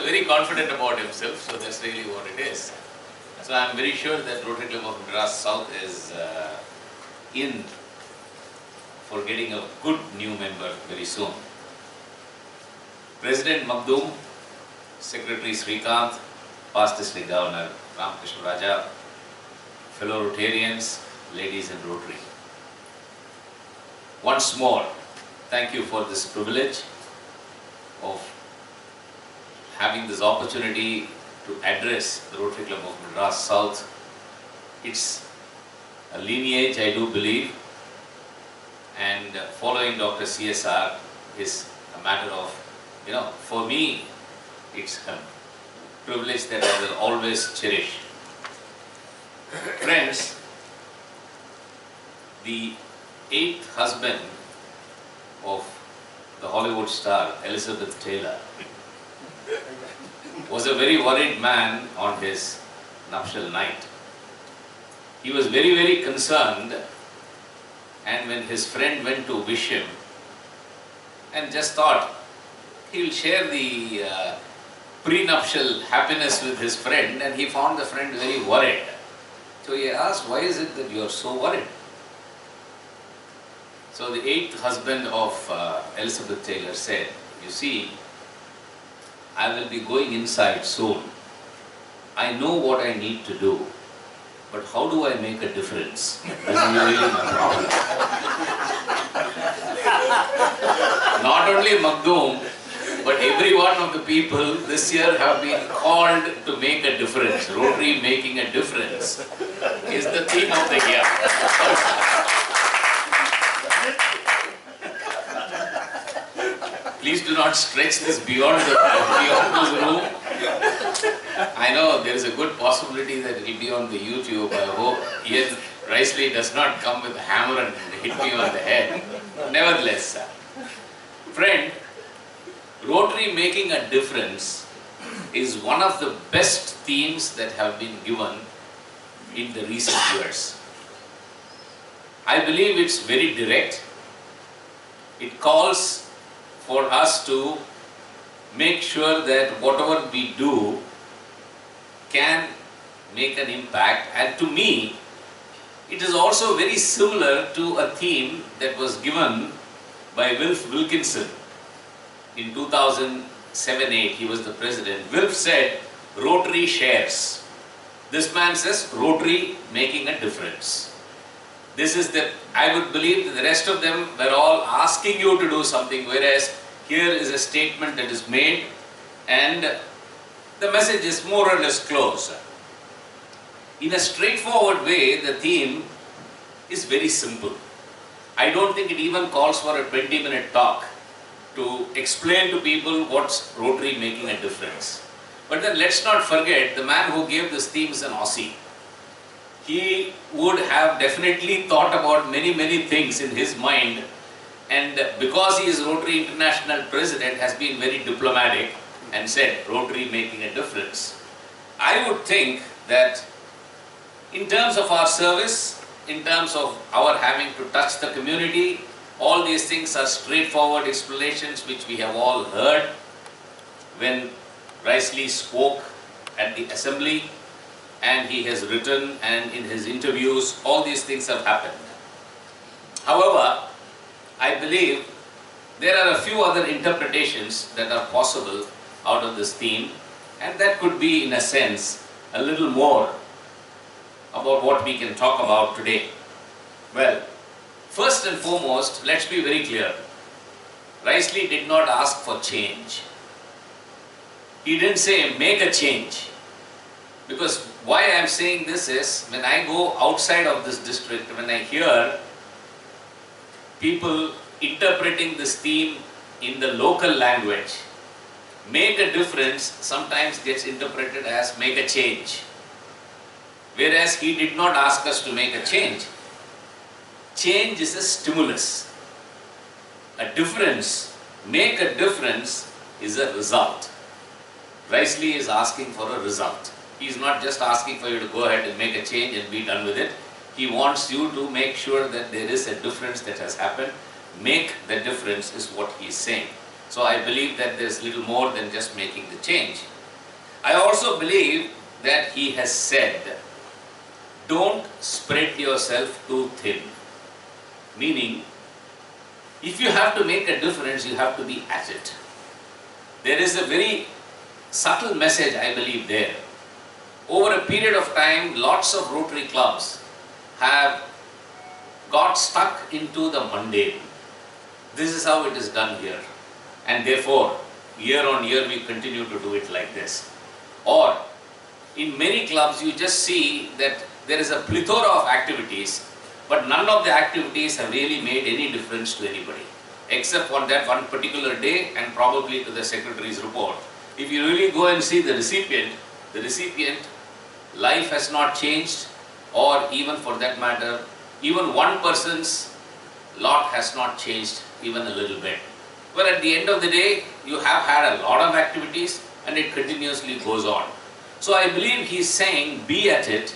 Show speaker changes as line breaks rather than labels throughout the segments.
very confident about himself, so that's really what it is. So I'm very sure that Rotary Club of Madras South is in for getting a good new member very soon. President Magdum, Secretary Srikanth, past District Governor Ramakrishna Raja, fellow Rotarians, ladies in Rotary. Once more, thank you for this privilege of having this opportunity to address the Rotary Club of Madras South. It's a lineage, I do believe, and following Dr. CSR is a matter of, for me, it's a privilege that I will always cherish. Friends, the 8th husband of the Hollywood star Elizabeth Taylor was a very worried man on his nuptial night. He was very, very concerned, and when his friend went to wish him and just thought he will share the prenuptial happiness with his friend, and he found the friend very worried. So he asked, why is it that you are so worried? So the 8th husband of Elizabeth Taylor said, you see, I will be going inside soon. I know what I need to do, but how do I make a difference? This is really my problem. Not only Magdum, but every one of the people this year have been called to make a difference. Rotary making a difference is the theme of the year. Please do not stretch this beyond this room. I know there is a good possibility that it will be on the YouTube. I hope Risley does not come with a hammer and hit me on the head. Nevertheless, friend, Rotary making a difference is one of the best themes that have been given in the recent years. I believe it's very direct. It calls for us to make sure that whatever we do can make an impact, and to me it is also very similar to a theme that was given by Wilf Wilkinson in 2007-8. He was the president. Wilf said, Rotary shares. This man says, Rotary making a difference. This is the, I would believe that the rest of them were all asking you to do something, whereas here is a statement that is made and the message is more or less close. In a straightforward way, the theme is very simple. I don't think it even calls for a 20-minute talk to explain to people what's Rotary making a difference. But then let's not forget, the man who gave this theme is an Aussie. He would have definitely thought about many things in his mind, and because he is Rotary International President, has been very diplomatic and said Rotary making a difference. I would think that in terms of our service, in terms of our having to touch the community, all these things are straightforward explanations which we have all heard when Risley spoke at the assembly, and he has written, and in his interviews, all these things have happened. However, I believe there are a few other interpretations that are possible out of this theme, and that could be, in a sense, a little more about what we can talk about today. Well, first and foremost, let's be very clear. Risley did not ask for change. He didn't say make a change. Because why I am saying this is, when I go outside of this district, when I hear people interpreting this theme in the local language, make a difference sometimes gets interpreted as make a change. Whereas he did not ask us to make a change. Change is a stimulus. A difference, make a difference, is a result. Risley is asking for a result. He is not just asking for you to go ahead and make a change and be done with it. He wants you to make sure that there is a difference that has happened. Make the difference is what he is saying. So I believe that there is little more than just making the change. I also believe that he has said, don't spread yourself too thin. Meaning, if you have to make a difference, you have to be at it. There is a very subtle message, I believe, there. Over a period of time, lots of Rotary clubs have got stuck into the mundane. This is how it is done here. And therefore, year on year, we continue to do it like this. Or, in many clubs, you just see that there is a plethora of activities, but none of the activities have really made any difference to anybody, except for that one particular day and probably to the secretary's report. If you really go and see the recipient, life has not changed, or even for that matter, even one person's lot has not changed even a little bit. But at the end of the day, you have had a lot of activities and it continuously goes on. So I believe he's saying, be at it,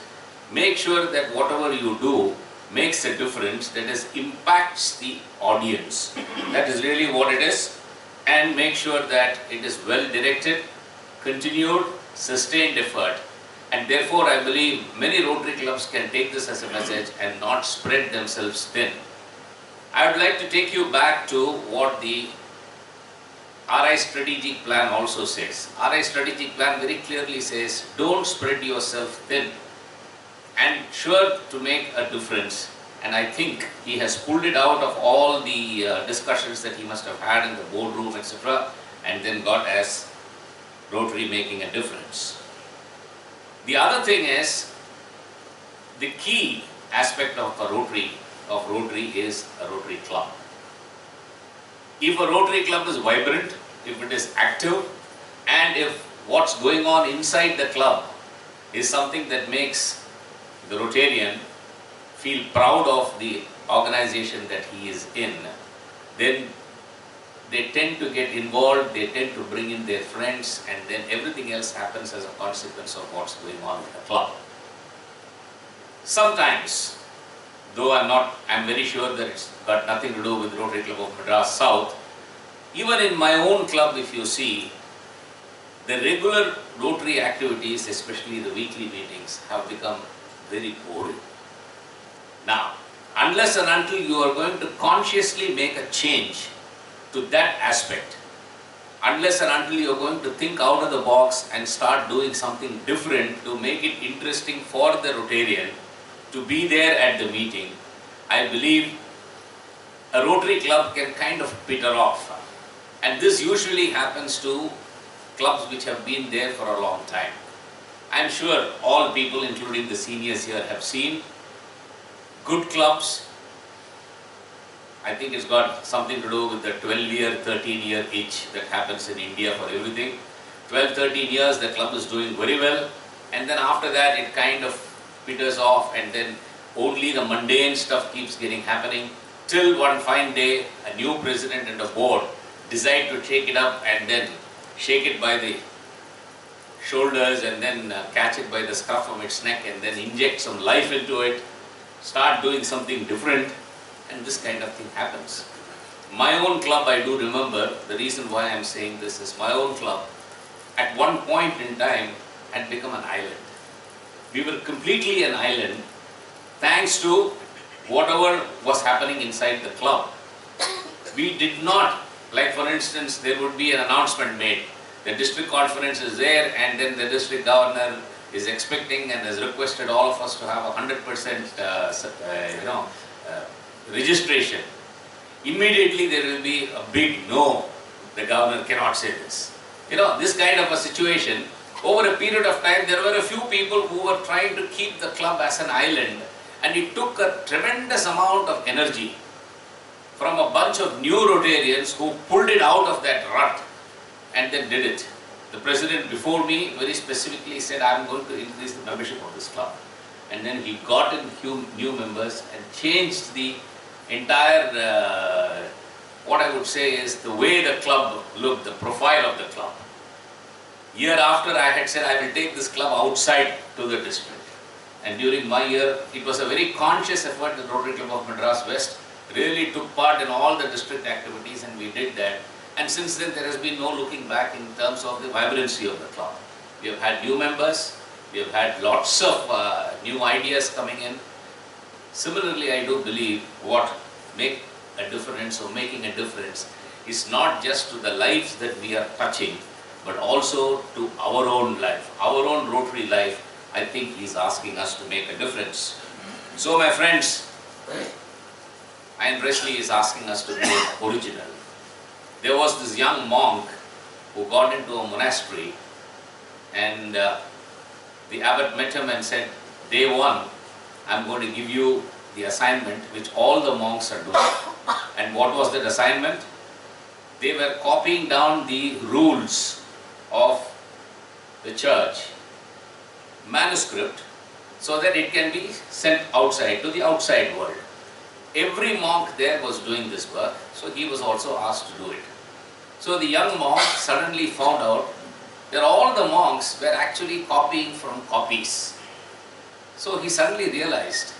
make sure that whatever you do makes a difference, that is, impacts the audience. That is really what it is, and make sure that it is well directed, continued, sustained effort. And therefore, I believe many Rotary clubs can take this as a message and not spread themselves thin. I would like to take you back to what the RI strategic plan also says. RI strategic plan very clearly says, don't spread yourself thin and sure to make a difference. And I think he has pulled it out of all the discussions that he must have had in the boardroom, etc., and then got as Rotary making a difference. The other thing is, the key aspect of a Rotary is a Rotary club. If a Rotary club is vibrant, if it is active, and if what's going on inside the club is something that makes the Rotarian feel proud of the organization that he is in, then they tend to get involved, they tend to bring in their friends, and then everything else happens as a consequence of what's going on with the club. Sometimes, though I'm very sure that it's got nothing to do with Rotary Club of Madras South, even in my own club, if you see, the regular Rotary activities, especially the weekly meetings, have become very boring. Now, unless and until you are going to consciously make a change to that aspect, unless and until you are going to think out of the box and start doing something different to make it interesting for the Rotarian to be there at the meeting, I believe a Rotary club can kind of peter off. And this usually happens to clubs which have been there for a long time. I'm sure all people, including the seniors here, have seen good clubs. I think it's got something to do with the 12-year, 13-year itch that happens in India for everything. 12, 13 years, the club is doing very well, and then after that it kind of peters off, and then only the mundane stuff keeps happening, till one fine day a new president and a board decide to take it up and then shake it by the shoulders and then catch it by the scruff of its neck and then inject some life into it, start doing something different, and this kind of thing happens. My own club, I do remember, the reason why I am saying this is my own club at one point in time had become an island. We were completely an island thanks to whatever was happening inside the club. We did not, like for instance, there would be an announcement made, the district conference is there, and then the district governor is expecting and has requested all of us to have 100% registration. Immediately there will be a big no, the governor cannot say this. This kind of a situation, over a period of time there were a few people who were trying to keep the club as an island, and it took a tremendous amount of energy from a bunch of new Rotarians who pulled it out of that rut and then did it. The president before me very specifically said, I am going to increase the membership of this club. And then he got in new members and changed the entire, what I would say is the way the club looked, the profile of the club. Year after I had said, I will take this club outside to the district. And during my year, it was a very conscious effort. The Rotary Club of Madras West really took part in all the district activities, and we did that. And since then there has been no looking back in terms of the vibrancy of the club. We have had new members. We have had lots of new ideas coming in. Similarly, I do believe what make a difference or making a difference is not just to the lives that we are touching, but also to our own life, our own Rotary life. I think he's asking us to make a difference. So my friends, Ian Presley is asking us to be original. There was this young monk who got into a monastery, and the abbot met him and said, day one, I'm going to give you the assignment which all the monks are doing. And what was that assignment? They were copying down the rules of the church manuscript so that it can be sent outside to the outside world. Every monk there was doing this work, so he was also asked to do it. So the young monk suddenly found out that all the monks were actually copying from copies. So he suddenly realized,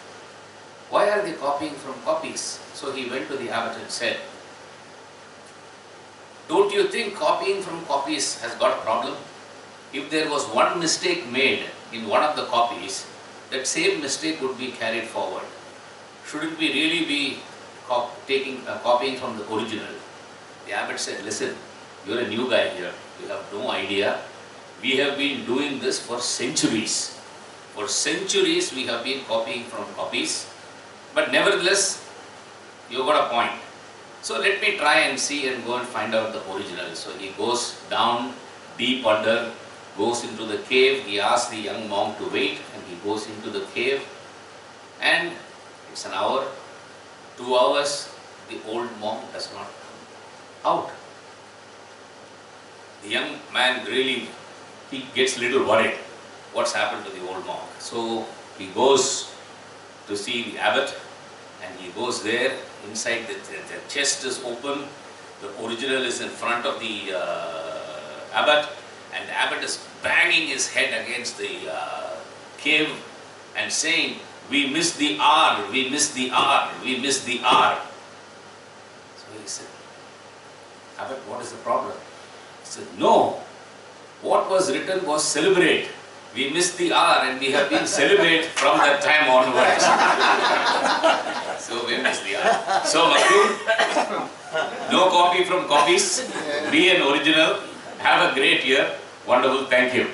why are they copying from copies? So he went to the abbot and said, don't you think copying from copies has got a problem? If there was one mistake made in one of the copies, that same mistake would be carried forward. Shouldn't we really be copying from the original? The abbot said, listen, you're a new guy here. You have no idea. We have been doing this for centuries. For centuries we have been copying from copies. But nevertheless, you got a point. So let me try and see and go and find out the original. So he goes down deep under, goes into the cave. He asks the young monk to wait, and he goes into the cave. And it's an hour, 2 hours, the old monk does not come out. The young man really, he gets a little worried. What's happened to the old monk? So he goes to see the abbot, and he goes there. Inside the chest is open, the original is in front of the abbot, and the abbot is banging his head against the cave and saying, we missed the R, we missed the R, we missed the R. So he said, abbot, what is the problem? He said, no, what was written was celebrate. We missed the R and we have been celebrate from that time onwards. So we missed the R. So Maktoum, no copy from copies, be an original, have a great year, wonderful, thank you.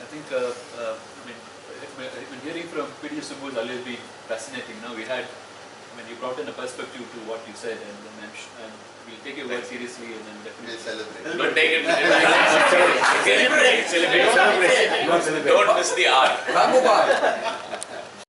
I think, when hearing from PDG Subbu has always been fascinating. Now we had, you brought in a perspective to what you said, and we'll take your word seriously and then definitely
celebrate.
But take it. Celebrate. Don't miss the R.